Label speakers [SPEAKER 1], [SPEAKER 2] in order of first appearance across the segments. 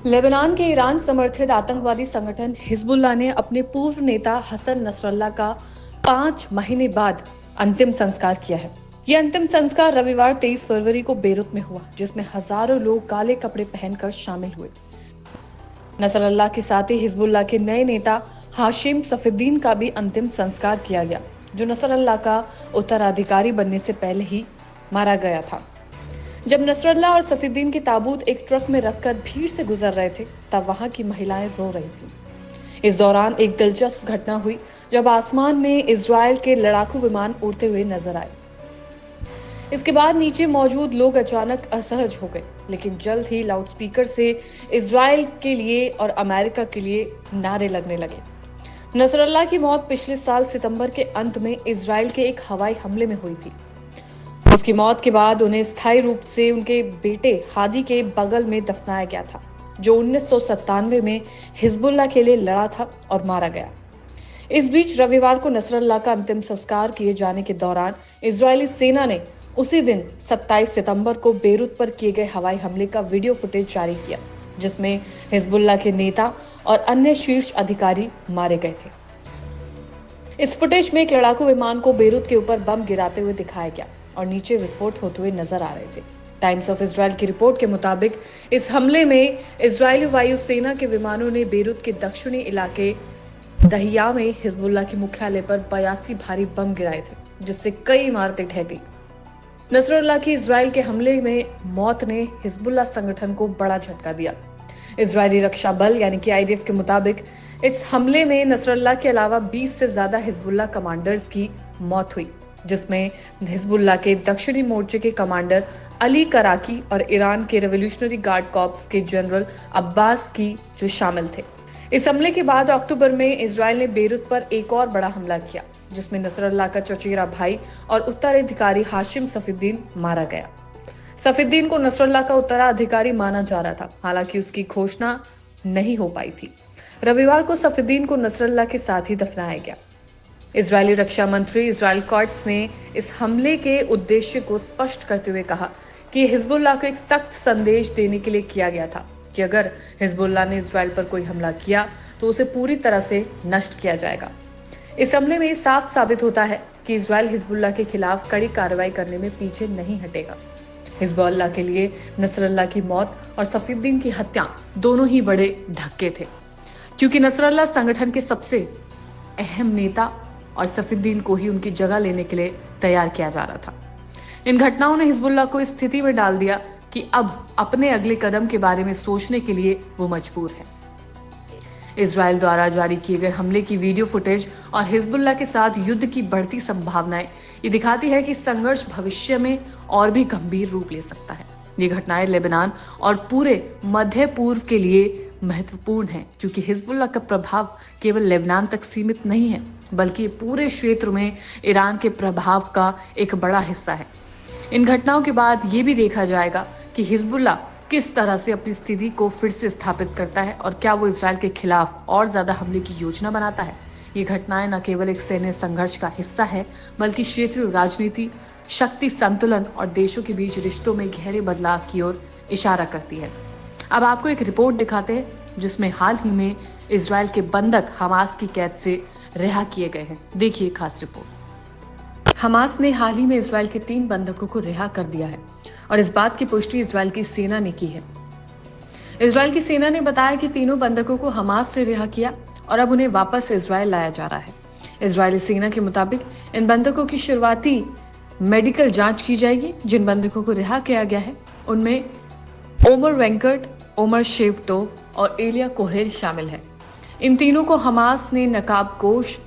[SPEAKER 1] Lebanon के Iran समर्थित आतंकवादी संगठन हिजबुल्लाह ने अपने पूर्व नेता हसन नसरल्ला का 5 महीने बाद अंतिम संस्कार किया है। यह अंतिम संस्कार रविवार 23 फरवरी को बेरूत में हुआ, जिसमें हजारों लोग काले कपड़े पहनकर शामिल हुए। नसरल्ला के साथ ही हिजबुल्लाह के नए नेता हाशिम सफीद्दीन का भी अंतिम संस्कार किया गया, जो नसरल्ला का उत्तराधिकारी बनने से पहले ही मारा गया था। जब नसरल्ला और सफीद्दीन के ताबूत एक ट्रक में रखकर भीड़ से गुजर रहे थे, तब वहां की महिलाएं रो रही थीं। इस दौरान एक दिलचस्प घटना हुई जब आसमान में इजराइल के लड़ाकू विमान उड़ते हुए नजर आए। इसके बाद नीचे मौजूद लोग अचानक असहज हो गए, लेकिन जल्द ही लाउडस्पीकर से इजराइल के लिए और अमेरिका के लिए नारे लगने लगे। नसरल्ला की मौत पिछले साल सितंबर के अंत में इजराइल के एक हवाई हमले में हुई थी। उसकी मौत के बाद उन्हें स्थायी रूप से उनके बेटे हादी के बगल में दफनाया गया था, जो 1997 में हिजबुल्लाह के लिए लड़ा था और मारा गया। इस बीच रविवार को नसरल्ला का अंतिम संस्कार किए जाने के दौरान इजरायली सेना ने उसी दिन 27 सितंबर को बेरूत पर किए गए हवाई हमले का वीडियो फुटेज जारी किया, जिसमें हिजबुल्लाह के नेता और अन्य शीर्ष अधिकारी मारे गए थे। इस फुटेज में एक लड़ाकू विमान को बेरूत के ऊपर बम गिराते हुए दिखाया गया और नीचे विस्फोट होते हुए नजर आ रहे थे। टाइम्स ऑफ इजराइल की रिपोर्ट के मुताबिक इस हमले में इजरायली वायुसेना के विमानों ने बेरूत के दक्षिणी इलाके दहिया में हिजबुल्लाह के मुख्यालय पर 82 भारी बम गिराए थे, जिससे कई इमारतें ढह गई। नसरल्लाह की इजराइल के हमले में मौत ने हिजबुल्लाह संगठन को बड़ा झटका दिया। इजरायली रक्षा बल यानी कि आईडीएफ के मुताबिक इस हमले में नसरल्लाह के अलावा 20 से ज्यादा हिजबुल्लाह कमांडर्स की मौत हुई, जिसमें हिजबुल्लाह के दक्षिणी मोर्चे के कमांडर अली कराकी और ईरान के रेवोल्यूशनरी गार्ड कॉर्प्स के जनरल अब्बास की जो शामिल थे। इस हमले के बाद अक्टूबर में इजराइल ने बेरूत पर एक और बड़ा हमला किया, जिसमें नसरल्लाह का चचेरा भाई और उत्तराधिकारी हाशिम सफीद्दीन मारा गया। सफीद्दीन को नसरल्लाह का उत्तराधिकारी माना जा रहा था, हालांकि उसकी घोषणा नहीं हो पाई थी। रविवार को सफीद्दीन को नसरल्लाह के साथ ही दफनाया गया। इजरायली रक्षा मंत्री इजराइल कॉट्स ने इस हमले के उद्देश्य को स्पष्ट करते हुए कहा कि हिजबुल्लाह को एक सख्त संदेश देने के लिए किया गया था कि अगर हिजबुल्लाह ने इजराइल पर कोई हमला किया तो उसे पूरी तरह से नष्ट किया जाएगा। इस हमले में साफ साबित होता है कि इजराइल हिजबुल्लाह के खिलाफ कड़ी कार्रवाई करने में पीछे नहीं हटेगा। हिजबुल्लाह के लिए नसरल्लाह की मौत और सफीद्दीन की हत्या दोनों ही बड़े धक्के थे, क्योंकि नसरल्लाह संगठन के सबसे अहम नेता और सफीद्दीन को ही उनकी जगह लेने के लिए तैयार किया जा रहा था। इन घटनाओं ने हिजबुल्लाह को इस स्थिति में डाल दिया कि अब अपने अगले कदम के बारे में सोचने के लिए वो मजबूर है। इजराइल द्वारा जारी किए गए हमले की वीडियो फुटेज और हिजबुल्लाह के साथ युद्ध की बढ़ती संभावनाएं ये दिखाती है कि संघर्ष भविष्य में और भी गंभीर रूप ले सकता है। ये घटनाएं लेबनान और पूरे मध्य पूर्व के लिए महत्वपूर्ण है, क्योंकि हिजबुल्लाह का प्रभाव केवल लेबनान तक सीमित नहीं है, बल्कि पूरे क्षेत्र में ईरान के प्रभाव का एक बड़ा हिस्सा है। इन घटनाओं के बाद ये भी देखा जाएगा कि हिजबुल्लाह किस तरह से अपनी स्थिति को फिर से स्थापित करता है और क्या वो इजराइल के खिलाफ और ज्यादा हमले की योजना बनाता है। ये घटनाएं न केवल एक सैन्य संघर्ष का हिस्सा है, बल्कि क्षेत्रीय राजनीति, शक्ति संतुलन और देशों के बीच रिश्तों में गहरे बदलाव की ओर इशारा करती है। अब आपको एक रिपोर्ट दिखाते हैं जिसमें हाल ही में इजराइल के बंधक हमास की कैद से रिहा किए गए हैं। देखिए खास रिपोर्ट। हमास ने हाल ही में इजराइल के 3 बंधकों को रिहा कर दिया है और इस बात की पुष्टि इजराइल की सेना ने की है। इजराइल की सेना ने बताया कि तीनों बंधकों को हमास से रिहा किया और अब उन्हें वापस इजराइल लाया जा रहा है। इजरायली सेना के मुताबिक इन बंधकों की शुरुआती मेडिकल जांच की जाएगी। जिन बंधकों को रिहा किया गया है उनमें ओमर वेंकट, ओमर शेवटोव और एलिया कोहेर शामिल है। इन तीनों को हमास ने नकाबपोश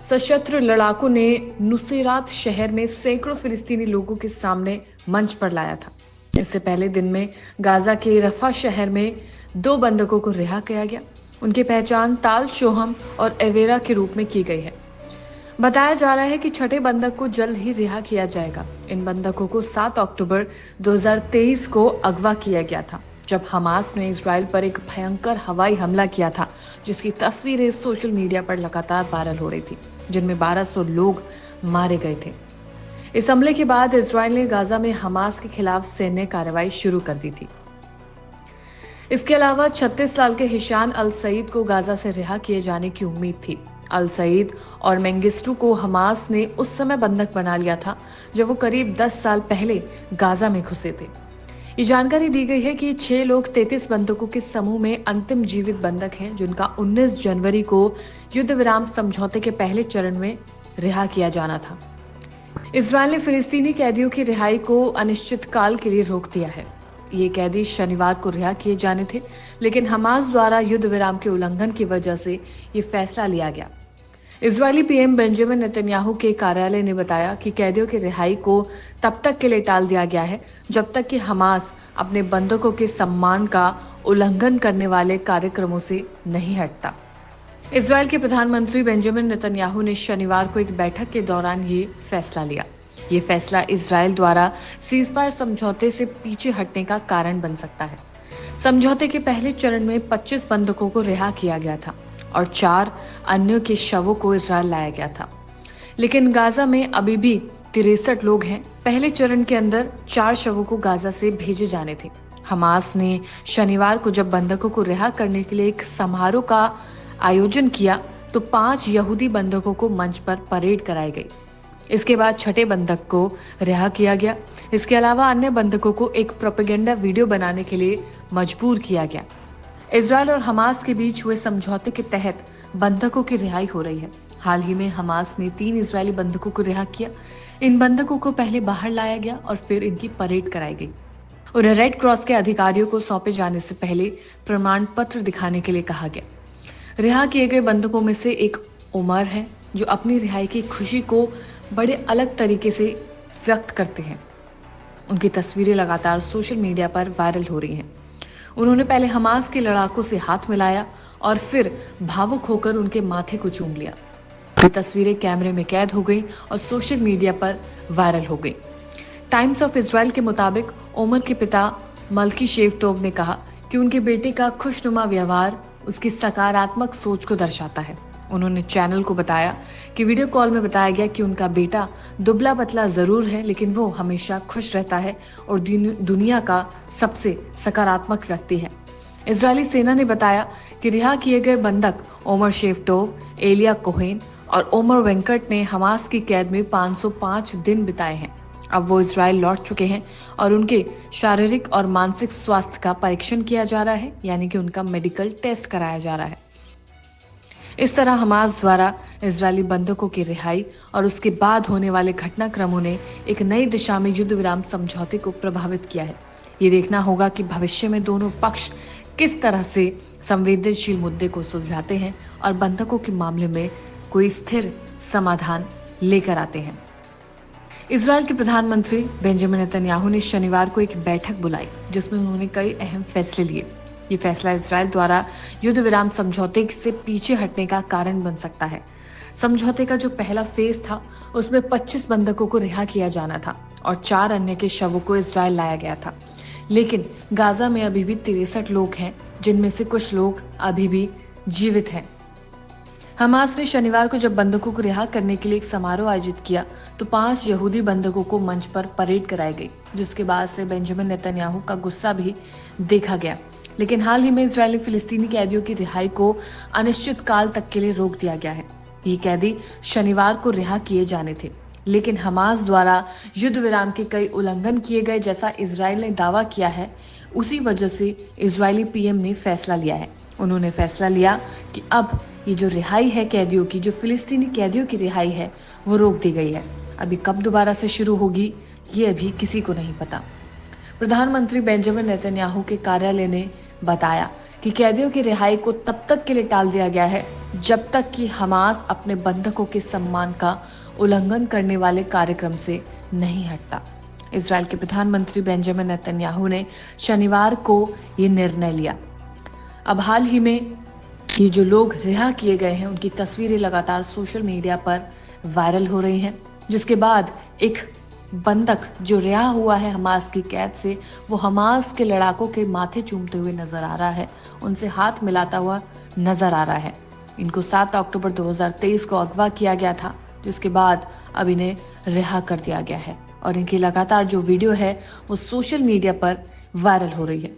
[SPEAKER 1] सशस्त्र लड़ाकों ने नुसेरात शहर में सैकड़ों फिलिस्तीनी लोगों के सामने मंच पर लाया था। इससे पहले दिन में गाजा के रफा शहर में 2 बंधकों को रिहा किया गया। उनकी पहचान ताल शोहम और एवेरा के रूप में की गई है। बताया जा रहा है कि छठे बंधक को जल्द ही रिहा किया जाएगा। इन बंधकों को 7 अक्टूबर 2023 को अगवा किया गया था, जब हमास ने इजराइल पर एक भयंकर हवाई हमला किया था, जिसकी तस्वीरें सोशल मीडिया पर लगातार वायरल हो रही थी, जिनमें 1200 लोग मारे गए थे। इस हमले के बाद इजराइल ने गाजा में हमास के खिलाफ सैन्य कार्रवाई शुरू कर दी थी। इसके अलावा 36 साल के हिशान अल सईद को गाजा से रिहा किए जाने की उम्मीद थी। अल सईद और मेंगिस्टू को हमास ने उस समय बंधक बना लिया था जब वो करीब 10 साल पहले गाजा में घुसे थे। ये जानकारी दी गई है कि 6 लोग 33 बंधकों के समूह में अंतिम जीवित बंधक हैं, जिनका 19 जनवरी को युद्ध विराम समझौते के पहले चरण में रिहा किया जाना था। इजरायल ने फिलिस्तीनी कैदियों की रिहाई को अनिश्चित काल के लिए रोक दिया है। ये कैदी शनिवार को रिहा किए जाने थे, लेकिन हमास द्वारा युद्ध विराम के उल्लंघन की वजह से ये फैसला लिया गया। इजरायली पीएम बेंजामिन नेतन्याहू के कार्यालय ने बताया कि कैदियों की रिहाई को तब तक के लिए टाल दिया गया है जब तक कि हमास अपने बंधकों के सम्मान का उल्लंघन करने वाले कार्यक्रमों से नहीं हटता। इजरायल के प्रधानमंत्री बेंजामिन नेतन्याहू ने शनिवार को एक बैठक के दौरान ये फैसला लिया। ये फैसला इजरायल द्वारा सीजफायर समझौते से पीछे हटने का कारण बन सकता है। समझौते के पहले चरण में 25 बंधकों को रिहा किया गया था और 4 अन्यों के शवों को इजरायल लाया गया था, लेकिन गाजा में अभी भी 63 लोग हैं। पहले चरण के अंदर 4 शवों को गाजा से भेजे जाने थे। हमास ने शनिवार को जब बंधकों को रिहा करने के लिए एक समारोह का आयोजन किया तो 5 यहूदी बंधकों को मंच पर परेड कराई गई। इसके बाद छठे बंधक को रिहा किया गया। इसके अलावा अन्य बंधकों को एक प्रोपेगेंडा वीडियो बनाने के लिए मजबूर किया गया। इजरायल और हमास के बीच हुए समझौते के तहत बंधकों की रिहाई हो रही है। हाल ही में हमास ने 3 इजरायली बंधकों को रिहा किया। इन बंधकों को पहले बाहर लाया गया और फिर इनकी परेड कराई गई। उन्हें रेड क्रॉस के अधिकारियों को सौंपे जाने से पहले प्रमाण पत्र दिखाने के लिए कहा गया। रिहा किए गए बंधकों में से एक उमर है, जो अपनी रिहाई की खुशी को बड़े अलग तरीके से व्यक्त करते हैं। उनकी तस्वीरें लगातार सोशल मीडिया पर वायरल हो रही हैं। उन्होंने पहले हमास के लड़ाकों से हाथ मिलाया और फिर भावुक होकर उनके माथे को चूम लिया। ये तस्वीरें कैमरे में कैद हो गई और सोशल मीडिया पर वायरल हो गई। टाइम्स ऑफ इजराइल के मुताबिक उमर के पिता मल्की शेवटोव ने कहा कि उनके बेटे का खुशनुमा व्यवहार उसकी सकारात्मक सोच को दर्शाता है। उन्होंने चैनल को बताया कि वीडियो कॉल में बताया गया कि उनका बेटा दुबला पतला जरूर है, लेकिन वो हमेशा खुश रहता है और दुनिया का सबसे सकारात्मक व्यक्ति है। इजरायली सेना ने बताया कि रिहा किए गए बंधक ओमर शेवटोव, एलिया कोहेन और ओमर वेंकट ने हमास की कैद में 505 दिन बिताए हैं। अब वो इजरायल लौट चुके हैं और उनके शारीरिक और मानसिक स्वास्थ्य का परीक्षण किया जा रहा है, यानी कि उनका मेडिकल टेस्ट कराया जा रहा है। इस तरह हमास द्वारा इजरायली बंधकों की रिहाई और उसके बाद होने वाले घटनाक्रमों ने एक नई दिशा में युद्ध विराम समझौते को प्रभावित किया है। ये देखना होगा कि भविष्य में दोनों पक्ष किस तरह से संवेदनशील मुद्दे को सुलझाते हैं और बंधकों के मामले में कोई स्थिर समाधान लेकर आते हैं। इजरायल के प्रधानमंत्री बेंजामिन नेतन्याहू ने शनिवार को एक बैठक बुलाई जिसमें उन्होंने कई अहम फैसले लिए। ये फैसला इजरायल द्वारा युद्ध विराम समझौते से पीछे हटने का कारण बन सकता है। समझौते का जो पहला फेज था उसमें 25 बंधकों को रिहा किया जाना था और 4 अन्य के शवों को इजरायल लाया गया था, लेकिन गाजा में अभी भी 63 लोग हैं, जिनमें से कुछ लोग अभी भी जीवित हैं। हमास ने शनिवार को जब बंधकों को रिहा करने के लिए एक समारोह आयोजित किया तो 5 यहूदी बंधकों को मंच पर परेड कराई गई, जिसके बाद से बेंजामिन नेतन्याहू का गुस्सा भी देखा गया। लेकिन हाल ही में इजरायली फिलिस्तीनी कैदियों की रिहाई को अनिश्चित काल तक के लिए रोक दिया गया है। ये कैदी शनिवार को रिहा किए जाने थे, लेकिन हमास द्वारा युद्ध विराम के कई उल्लंघन किए गए जैसा इजरायल ने दावा किया है। उसी वजह से इजरायली पीएम ने फैसला लिया है। उन्होंने फैसला लिया कि अब ये जो रिहाई है कैदियों की, जो फिलिस्तीनी कैदियों की रिहाई है, वो रोक दी गई है। अभी कब दोबारा से शुरू होगी ये अभी किसी को नहीं पता। प्रधानमंत्री बेंजामिन नेतन्याहू के कार्यालय ने बताया कि कैदियों की रिहाई को तब तक के लिए टाल दिया गया है जब तक कि हमास अपने बंधकों के सम्मान का उल्लंघन करने वाले कार्यक्रम से नहीं हटता। इजरायल के प्रधानमंत्री बेंजामिन नेतन्याहू ने शनिवार को ये निर्णय लिया। अब हाल ही में ये जो लोग रिहा किए गए हैं उनकी तस्वीरें लगातार सोशल मीडिया पर वायरल हो रही हैं, जिसके बाद एक बंधक जो रिहा हुआ है हमास की कैद से, वो हमास के लड़ाकों के माथे चूमते हुए नजर आ रहा है, उनसे हाथ मिलाता हुआ नजर आ रहा है। इनको 7 अक्टूबर 2023 को अगवा किया गया था, जिसके बाद अब इन्हें रिहा कर दिया गया है और इनकी लगातार जो वीडियो है वो सोशल मीडिया पर वायरल हो रही है।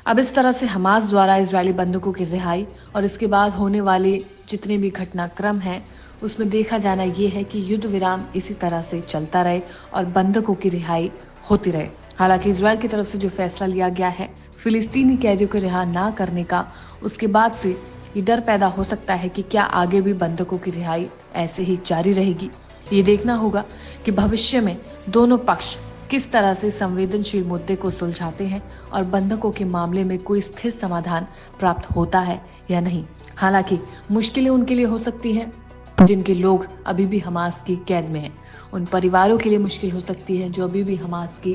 [SPEAKER 1] अब इस तरह से हमास द्वारा इजरायली बंधकों की रिहाई और इसके बाद होने वाले जितने भी घटनाक्रम हैं उसमें देखा जाना ये है कि युद्ध विराम इसी तरह से चलता रहे और बंधकों की रिहाई होती रहे। हालांकि इजरायल की तरफ से जो फैसला लिया गया है फिलिस्तीनी कैदियों को रिहा ना करने का, उसके बाद से ये डर पैदा हो सकता है कि क्या आगे भी बंधकों की रिहाई ऐसे ही जारी रहेगी। ये देखना होगा कि भविष्य में दोनों पक्ष किस तरह से संवेदनशील मुद्दे को सुलझाते हैं और बंधकों के मामले में कोई स्थिर समाधान प्राप्त होता है या नहीं। हालांकि मुश्किलें उनके लिए हो सकती हैं जिनके लोग अभी भी हमास की कैद में हैं। उन परिवारों के लिए मुश्किल हो सकती है जो अभी भी हमास की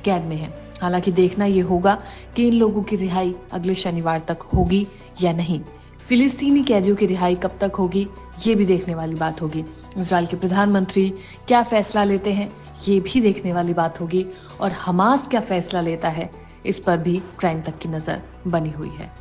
[SPEAKER 1] कैद में हैं। हालांकि देखना ये होगा कि इन लोगों की रिहाई अगले शनिवार तक होगी या नहीं। फिलिस्तीनी कैदियों की रिहाई कब तक होगी ये भी देखने वाली बात होगी। इजराइल के प्रधानमंत्री क्या फैसला लेते हैं ये भी देखने वाली बात होगी और हमास क्या फैसला लेता है इस पर भी क्राइम तक की नजर बनी हुई है।